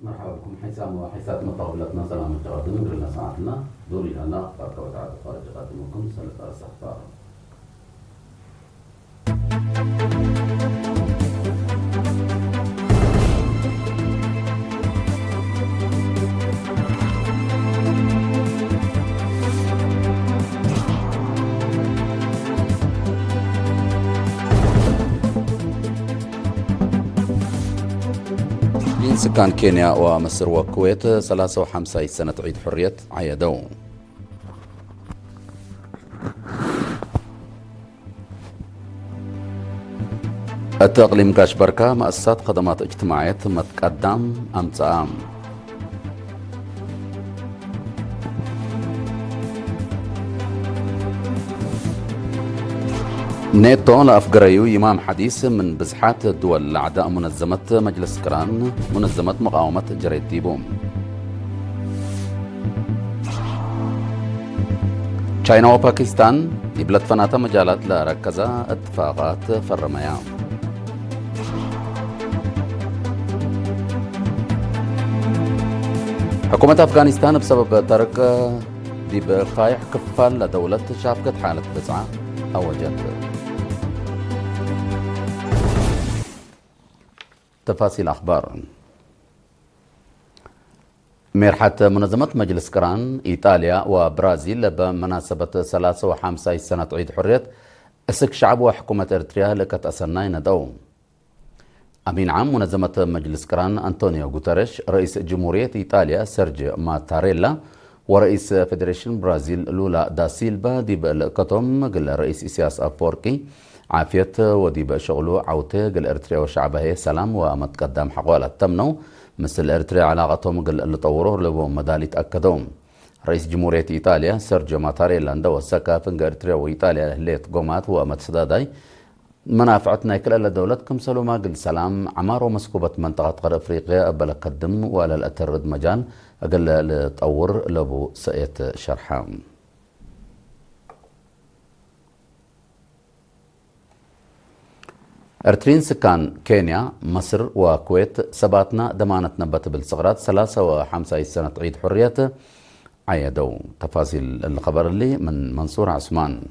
مرحبا بكم حسام وحساب مطاولتنا سلام التقدم قلنا ساعتنا دوري لنا أخبار وتعالى خارج تقدمكم سلطة السحفار. سكان كينيا ومصر والكويت 53 سنة عيد حرية عيدوا. التقليم كاش بركة مؤسسات خدمات اجتماعية متقدم أمتعام. نيتو لأفقريو إمام حديث من بزحات الدول لأعداء منظمة مجلس كران منظمة مقاومة جريد ديبوم. تشاينا وباكستان يبلد فناتا مجالات لركزة اتفاقات فرميا. حكومة أفغانستان بسبب ترك ديب فايح كفال لدولة شافقت حالة بزعة أوجت. تفاصيل أخبار. مرحة منظمة مجلس كران إيطاليا وبرازيل بمناسبة 53 سنة عيد حرية اسك شعب وحكومة إريتريا لكت أسناين دو. أمين عام منظمة مجلس كران أنطونيو غوتيريش، رئيس جمهورية إيطاليا سيرجيو ماتاريلا، ورئيس فيدريشن برازيل لولا دا سيلفا ديب الكتم قل رئيس إسياس أبوركي عافية وديب شغلو عوتي قل إرتريا وشعبها سلام ومتقدم حقوالة تمنو مثل إرتريا علاقتهم قل اللي طوروه لبو مدالي تأكدوهم. رئيس جمهورية إيطاليا سيرجيو ماتاريلا اندو السكا فنق إرتريا وإيطاليا هليت قومات ومتسداداي منافعتنا كلا دولتكم سلوما قل سلام عمار ومسكوبة منطقة غرب أفريقيا أبلا قدم ولا الأترد مجال أقل لتطور لبو سئيت شرحام. أرترين سكان كينيا مصر وكويت سباتنا دمانتنا بتبل صغرات 53 سنة عيد حرية عيدوا. تفاصيل الخبر اللي من منصور عثمان.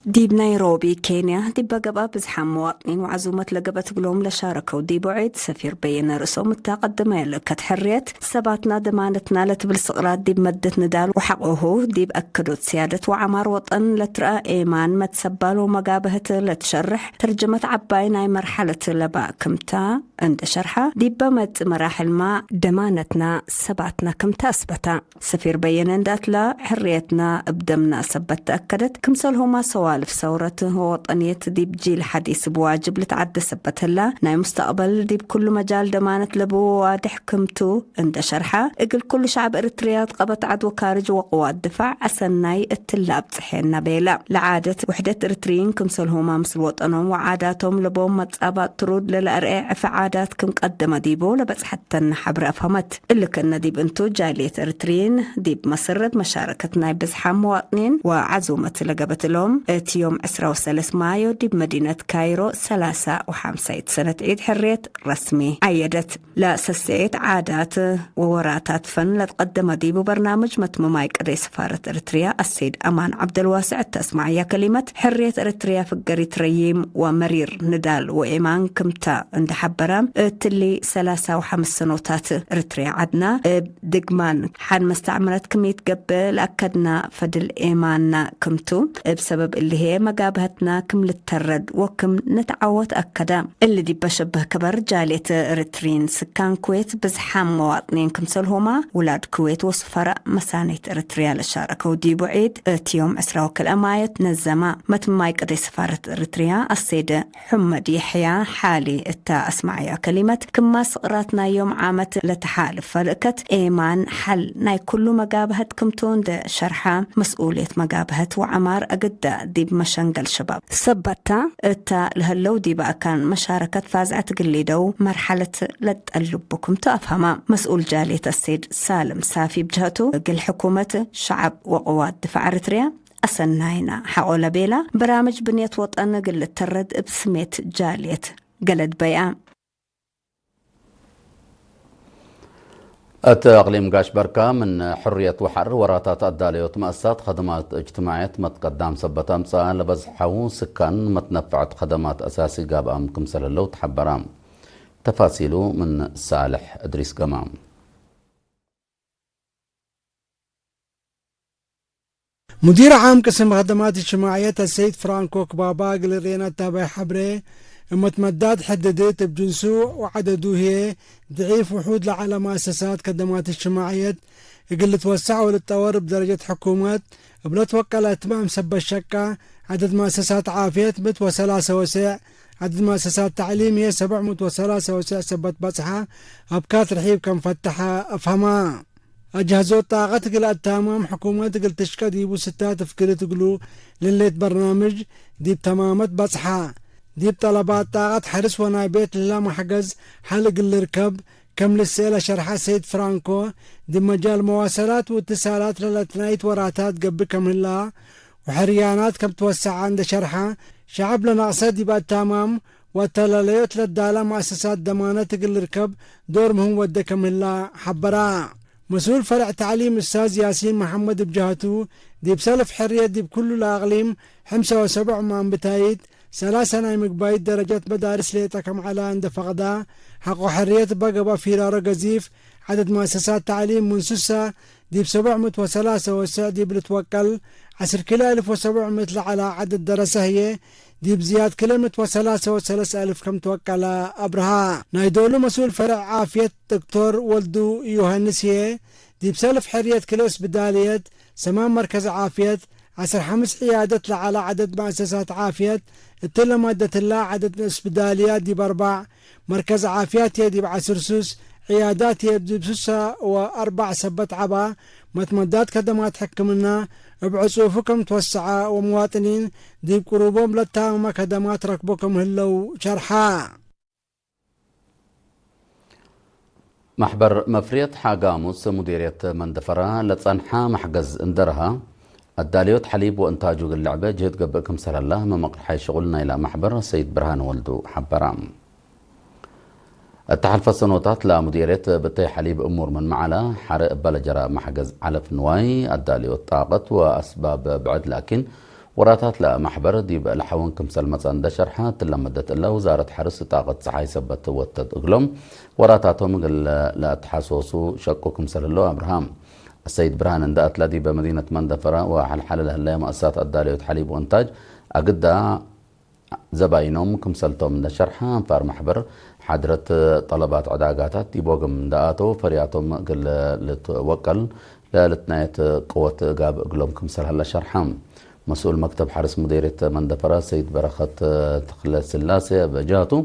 ديب نيروبي كينيا ديب قبا بزحام مواطنين وعزومة لقبت قلوم لشاركوا ديب عيد سفير بين رسوم التقدمة لكت حريت سباتنا دمانتنا لتبل صغرات ديب مدت ندال وحقوه ديب أكدوا سيادة وعمار وطن لترأى إيمان متسبال ومقابهة لتشرح ترجمة عبايناي مرحلة لبا كمتا عند شرحة ديب مد مراحل ما دمانتنا سباتنا كمتا أثبتا سفير بين اندات لا حريتنا بدمنا سبت أكدت كمسلهما سوا في ثورته وطنية ديب جيل حديث بواجب لتعدى سبتها ناي مستقبل ديب كل مجال دمانت لبو وادح كمتو عند شرحة اقل كل شعب ارتريا قبت عدو كارج وقوات دفاع أسناي التلاب تحينا بيلا لعادة وحدة ارتريين كمسلهما مثل وطنهم وعاداتهم لبو متصابات ترود للأرقع في عاداتكم قدم ديبو لبس حتى نحبر أفهمت اللي كنا ديب انتو جالية ارتريين ديب مسرد مشاركتنا بزحام مواطنين وعزومة لقبت لهم يوم 23 مايو دي بمدينة كايرو 53 سنة عيد حرية رسمي عيدت لسسعيد عادات ووراتات فن لتقدم دي ببرنامج متمماي قري سفارة إريتريا السيد أمان عبد الواسع تسمع يا كلمة حرية إريتريا في قريت ريم ومرير ندال وإيمان كمتا عند حبرام تلي 53 سنوات إريتريا عدنا دقمان حان مستعملت كمية قبل أكدنا فدل إيماننا كمتو بسبب اللي هي مقابهتنا كم للترد وكم نتعوت أكدا اللي دي بشبه كبر جالية إريترين سكان كويت بزحام مواطنين كمسلهما ولاد كويت وصفراء مسانية إريتريا لشاركوا دي بعيد يوم أسراوك الأماية نزما متماي قدي سفارة إريتريا السيدة حمد يحيى حالي التا أسمع يا كلمة كما صغراتنا يوم عامة لتحالف فلكت إيمان حل ناي كل مقابهت كمتون ده شرحة مسؤولية مقابهت وعمار أقدا ديب مشانقل شباب سبتا اتا لهاللو دي بقى كان مشاركة فازعة قليدو مرحلة لتقلبكم تأفهما مسؤول جالية السيد سالم سافي بجهته قل حكومة شعب وقوات دفاع إريتريا أسناينا حقول بيلا برامج بنية وطن قل الترد بسميت جالية قلد بيان أقليم قاش بركة من حرية وحر وراتات الداليوت مؤسسات خدمات اجتماعية متقدم سبت أمسا لبزحو سكان متنفعت خدمات أساسي قاب أمكم سللو تحبرام تفاصيله من صالح إدريس قمام. مدير عام قسم خدمات اجتماعية السيد فرانكو كبابا قال رينا تابع حبري متمدد حددت بجنسو وعددو هي ضعيف وحود على مؤسسات خدمات اجتماعية يقل توسعوا للطور بدرجة حكومات بلا توكل اتمام سب الشقة عدد مؤسسات عافية مت وسلاسة وسع عدد مؤسسات تعليم هي 700 وسلاسة وسع سبت بصحة أبكات رحيب كم فتحة أفهمها أجهزوا طاقة تقل التمام حكومة تقل تشكى ديبو ستات فكرة تقلو لليت برنامج ديب تمامت بصحة ديب طلبات طاقة حرس ونايبيت لله محجز حلق الركب كم للسيلة شرحة سيد فرانكو دي مجال مواصلات واتصالات للاتنايت وراتات قبل كم الله وحريانات كم توسع عند شرحة شعب لنا قصد يبقى تمام وتلاليوت للدالة مؤسسات ضمانة تقل الركب دور مهم ودى كم الله حبرا مسؤول فرع تعليم أستاذ ياسين محمد بجهته دي بسلف حرية دي بكل الأقليم 75 من بتايد 3 نايمك بايد درجات مدارس ليتكم على عند فقدا حق حرية بقى في رارة قزيف عدد مؤسسات تعليم منسوسة دي ب700 وسلاسة وسع دي بلتوكل 10 كلا 1700 على عدد درسة هي دي بزياد كلمة وسلاسة وسلاسة ألف كم توكل أبرها نايدولو مسؤول فرع عافية دكتور ولدو يوهنسيه دي بسلف حرية كلوس بدالية سمام مركز عافية 15 عيادة على عدد مؤسسات عافية التلا مادة الله عدد اسبداليات دي ب4 مركز عافيات يدي بعسرسوس عيادات يدي بسوسة و4 سبت عبا متمدات خدمات حكمنا بعصوفكم توسعة ومواطنين دي بقروبهم للتامة خدمات ركبكم هلو شرحا. محبر مفريت حاقاموس مديرية مندفرة لتصنحة محجز اندرها الداليوت حليب وانتاجه اللعبة جهد قبلكم سر الله ممقر حي شغلنا إلى محبر سيد برهان ولدو حبرام. التحالف السنوتات لمديرية بطي حليب أمور من معلا حرق بلجرة محجز علف نواي الداليوت طاقت وأسباب بعد لكن وراتات لمحبر ديب لحوانكم سلمت عند شرحات لمدت الله وزارة حرس طاقت صحي سبت وتدقلهم وراتاتهم لا تحسوسوا شكوكم سر الله أبراهام. السيد برهان اندأت لدي بمدينة مندفرة وحل لها مؤسسات الداليوت حليب وانتاج أقدا زباينهم كمسلتهم من الشرحة فار محبر حضرت طلبات عداقاتات ديبوغم دقاتو فرياتهم قل لتوكل لتناية قوة قاب قلوم كمسل هلا شرحة. مسؤول مكتب حرس مديرية مندفرة سيد برخت تخلى سلاسة بجاتو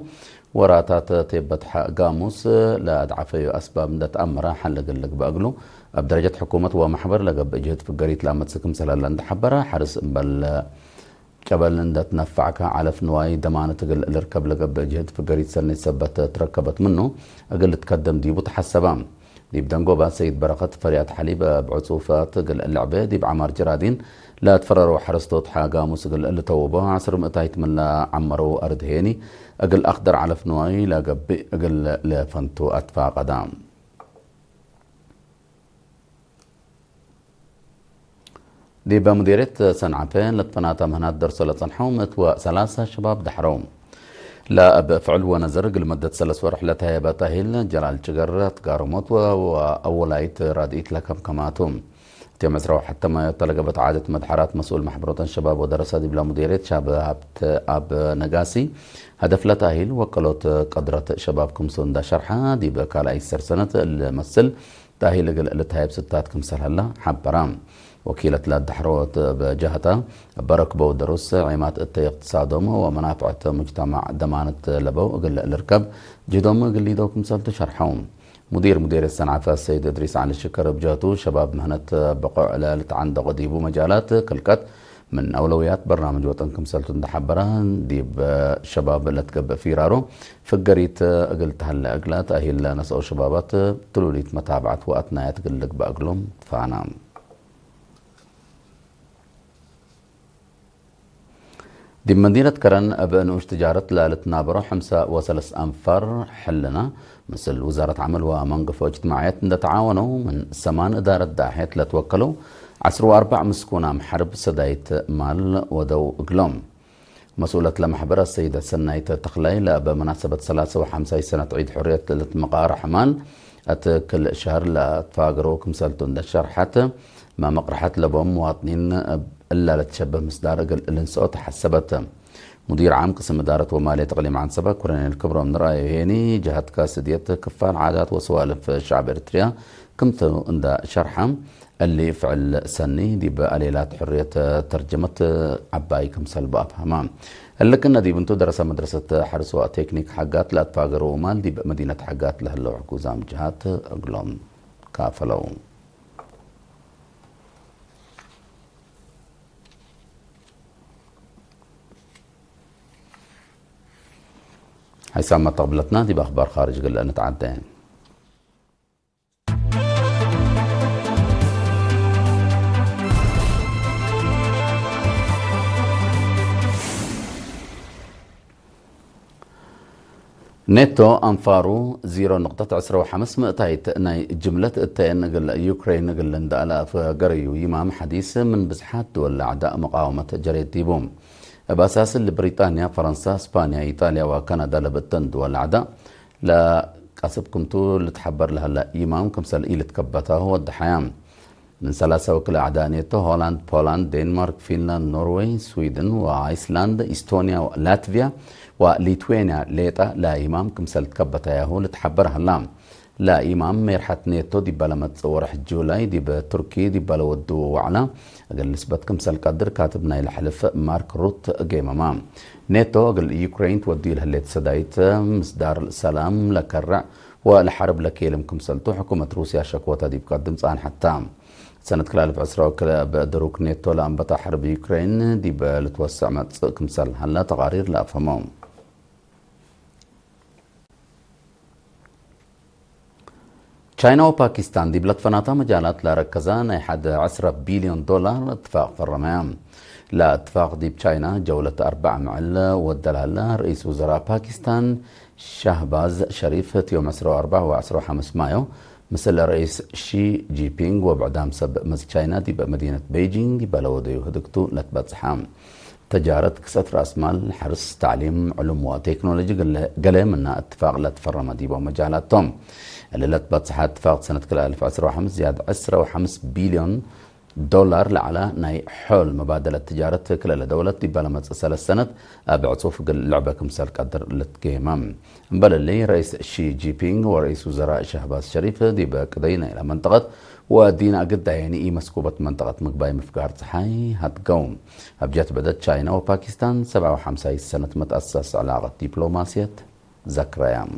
وراتات تيبت قاموس لا أدعفي أسباب ندت أمرا حل قلق بأقلو بدرجة حكومة ومحبر لقب جهد في قريت لامت سكم سلالا ند حبرا حرس بل قبل ندت نفعك على فنواي دمانة تقل الاركب لقب جهد في قريت سلني سبت تركبت منه أقل تقدم ديبو تحسبام ديب دنقوبا سيد برقت فريات حليبة بعصوفات قل اللعبة ديب عمار جرادين لا تفرروا حرستوت حاجة مسقل اللي توبا عصر متايت من لا عمرو أرد هيني أقل أخضر على فنواي لا قبي أقل لفنتو أتفا قدام. دي بمديرية سنعفين لطفناتا مهنات درسوا لتصنحوم و3 شباب دحروم لا بفعل ونزرق لمدة 3 رحلتها باتاهيل جلال جقر تقارموت وأولايت راديت لكم كماتهم تيم مزرعو حتى ما طلقبت عادة مدحرات مسؤول محبروت الشباب ودرسة دي بلا مديرية شباب أب نقاسي هدف لتاهيل وقلوت قدرة شبابكم سوندا شرحة دي بكالا أيسر سنة الممثل تاهيل لتهيب ستاتكم سهلا حبرام وكيلة لا دحروت بجهتها بركبو دروس عيمات اقتصادهم ومنافعة مجتمع دمانة لبو قل الاركب جدوم قل يدوكم سالتو شرحهم. مدير الصنعة السيد إدريس علي الشكر بجهته شباب مهنة بقوع لالت عند غديبو مجالات كلكت من أولويات برنامج وطنكم سالتون دحبران ديب شباب اللي تقب في رارو فقريت قلت هلا أقلات أهيل نسأو شبابات تلوليت متابعة وأتنايات قلق بأقلهم فعنام. دي مدينة كرن بأنوش تجارة لتنابرو 5 أنفار حلنا مثل وزارة عمل ومنقف واجتماعيات تعاونوا من 8 إدارة داحية لتوكلوا 4 مسكونة محرب سدايت مال ودو قلوم مسؤولة المحبرة السيدة سنايت تقلي بمناسبة 53 سنة عيد حرية المقار حمال كل شهر لتفاقروا كمسالتون دشر حتى ما مقرحات لبهم مواطنين إلا لتشبه مصدار الانسوت حسبت مدير عام قسم إدارة ومالية تقليم عن سبا كورنيل الكبرى من رأيه هيني جهة كاسدية كفال عادات وسوالف شعب إريتريا كمتو عند شرحة اللي فعل سني دي بقليلات حرية ترجمة عباي كمسل بأفهمام اللي كنا دي بنتو درس مدرسة حرس وتكنيك حقات لا تفاقروا ومال دي بمدينة حقات لهلو عكوزام جهات أقلوم كافلو هيسمى طبلتنا دي بأخبار خارج قلنا نتعدى يعني. نيتو أنفارو 0.15 مئتايت ناي جملة التين نقل يوكرين نقل اندالا فقريو يمام حديث من بزحات دول أعداء مقاومة جريد ديبوم بأساس بريطانيا فرنسا اسبانيا ايطاليا وكندا لبتن دول الأعداء لا قصبكم تو لتحبر لها لا إمام كمسال إيلة كبتها هو الضحيام من 3 وكل أعداء نيتو هولاند بولند دنمارك فنلند نروي سويدن وآيسلاند إستونيا ولاتفيا وليتوانيا ليتا لا إمام كمسال كبتها هو لتحبر هلام لا إمام ميرحة نيتو دي بلا تصور جولاي دي بتركي دي بلا ودو وعلا أقل نسبة كمسال قدر كاتبنا الحلف مارك روت جيم أمام نيتو أقل يوكرين تودي لها اللي تسدايت مصدار السلام لكرع والحرب لكيلم كمسالتو حكومة روسيا شكوتا دي بقدم صان حتى سنة كلال بعسرة وكلا بدروك نيتو لأنبطا حرب يوكرين دي بلتوسع كمسال هلا تقارير لا أفهمهم تشاينا وباكستان دي بلطفناتا مجالات لا ركزان حد 10 بليون دولار اتفاق في الرميام لا اتفاق دي بتشاينا جولة 4 معل ودلها رئيس وزراء باكستان شهباز شريف يوم 4 و5 مايو مثل رئيس شي جي بينغ وبعدام سب مز تشاينا دي بمدينة بيجينغ دي بلودي وهدكتو لتبتزحام تجارة كسات رأس مال حرس تعليم علوم وتكنولوجي قال منا اتفاق لتفرم دي بمجالاتهم اللي لتبتزحات اتفاق سنة كلا 2015 زيادة 10.5 بليون دولار لعلى ناي حول مبادلة تجارة كلا دولة دي بلمت 3 سنة بعصوف لعبة كمسال قدر لتكيمام بل اللي رئيس شي جي بينغ ورئيس وزراء شهباز شريف دي بقضينا إلى منطقة ودينا قد يعني إيه مسكوبة منطقة مقباي مفقار صحاي هتقوم أبجات بدأت تشاينا وباكستان 57 سنة متأسس علاقة دبلوماسية ذكريام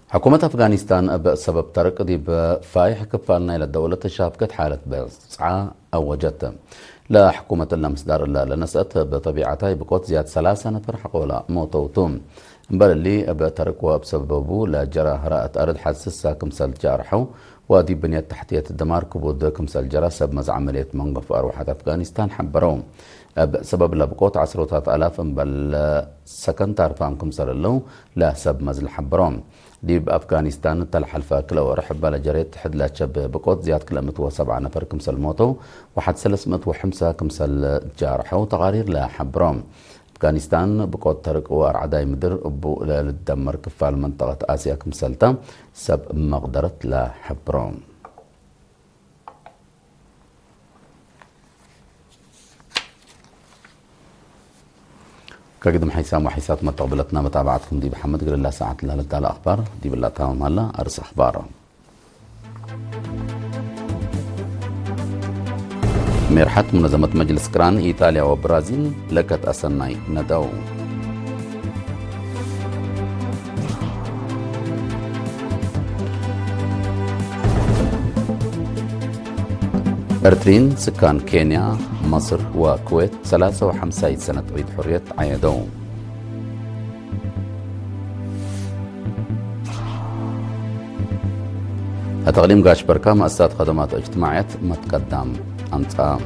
حكومة أفغانستان بسبب ترك دي بفايح كفالنا إلى الدولة شابكت حالة بسعى أوجت لا حكومة المصدر لنسأت بطبيعتها بقوت زياد 3 نفر حقولا موتوتوم بل اللي بتركوا بسببه لا جرى هراءة أرض حسسا كمسال جارحو ودي بنية تحتية الدمار كبود كمسال جرى سب مز عملية منقف أروحة أفغانستان حبروم بسبب لبقوت 10,000 بل سكن تعرفان كمسال اللو لا سب مز حبروم دي بأفغانستان تلحل فاكلة ورحب لجريت حد لا تشب بقوت زياد كلمة 7 نفر كمسال موتو وحد 305 كمسال جارحو تقارير لا حبروم أفغانستان بقوت ترك وأرعداي مدر أبو للدمر كفال منطقة آسيا كمسالتا سب مقدرة لا حبروم كقدم حيسام وحيسات متقبلتنا متابعتكم دي بحمد قال الله ساعة الله للتالي أخبار دي بالله تمام هلا أرس أخبار ميرحت منظمة مجلس كران إيطاليا وبرازيل لكت أسناي ندو أرترين سكان كينيا مصر وكويت 53 سنة عيد حرية عيدو أتغليم قاش بركة مؤسسات خدمات اجتماعية متقدم أنت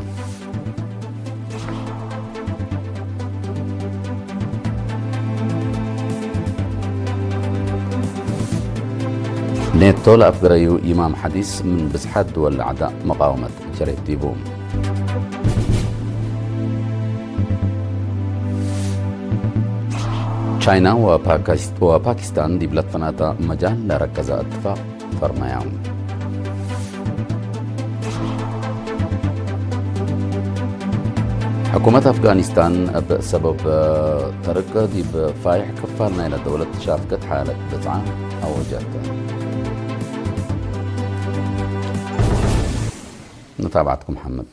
نيتو لأفقريو إمام حديث من بسحة دول الأعداء مقاومة جريت ديبوم تشاينا وباكستان دي بلاد فناتا مجال لركز اتفاق فرماياهم حكومة أفغانستان بسبب ترك دي بفايح كفالنا إلى دولة شافكت حالة بتعام أو جرت نتابعتكم محمد